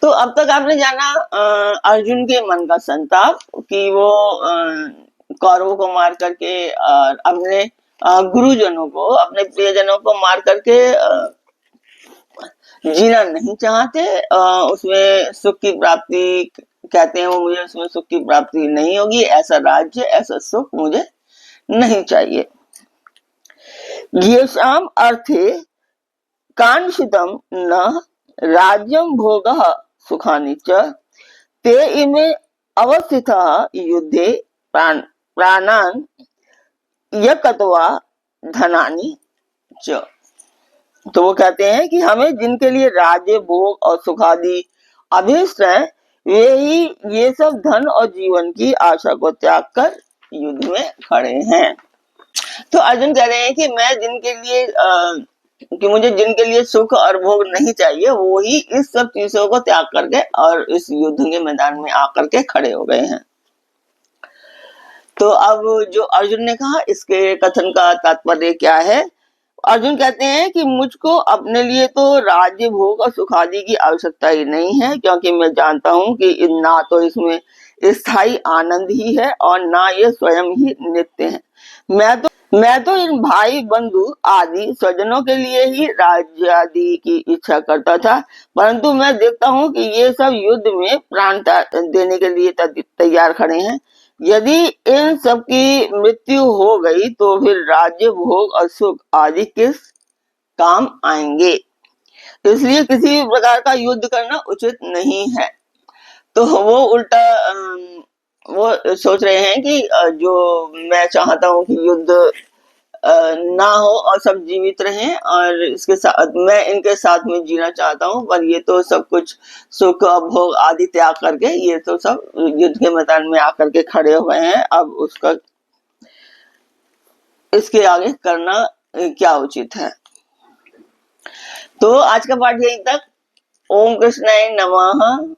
तो अब तक आपने जाना अर्जुन के मन का संताप कि वो कौरवों को मार करके अपने गुरुजनों को, अपने प्रियजनों को मार करके जीना नहीं चाहते। उसमें सुख की प्राप्ति कहते हैं वो, मुझे उसमें सुख की प्राप्ति नहीं होगी, ऐसा राज्य, ऐसा सुख मुझे नहीं चाहिए। येषाम् अर्थे कांक्षितम् न राज्यं भोगः सुखानि च ते इमे अवस्थितः युद्धे प्राणान् यक्त्वा धनानि च। तो वो कहते हैं कि हमें जिनके लिए राज्य, भोग और सुखादि अभीष्ट है, वे ही ये सब धन और जीवन की आशा को त्याग कर युद्ध में खड़े हैं। तो अर्जुन कह रहे हैं कि मैं जिनके लिए कि मुझे जिनके लिए सुख और भोग नहीं चाहिए, वो ही इस सब चीजों को त्याग करके और इस युद्ध के मैदान में आकर के खड़े हो गए हैं। तो अब जो अर्जुन ने कहा, इसके कथन का तात्पर्य क्या है? अर्जुन कहते हैं कि मुझको अपने लिए तो राज्य, भोग और सुख आदि की आवश्यकता ही नहीं है, क्योंकि मैं जानता हूं कि ना तो इसमें स्थायी आनंद ही है और ना ये स्वयं ही नित्य है। मैं तो इन भाई बंधु आदि स्वजनों के लिए ही राज्य आदि की इच्छा करता था, परंतु मैं देखता हूँ कि ये सब युद्ध में प्राण देने के लिए तैयार खड़े हैं। यदि इन सब की मृत्यु हो गई तो फिर राज्य, भोग और सुख आदि किस काम आएंगे? इसलिए किसी भी प्रकार का युद्ध करना उचित नहीं है। तो वो उल्टा वो सोच रहे हैं कि जो मैं चाहता हूँ कि युद्ध ना हो और सब जीवित रहें, और इसके साथ मैं इनके साथ में जीना चाहता हूँ, पर ये तो सब कुछ सुख भोग आदि त्याग करके ये तो सब युद्ध के मैदान में आकर के खड़े हुए हैं। अब उसका इसके आगे करना क्या उचित है? तो आज का पाठ यहीं तक। ओम कृष्णाय नमः।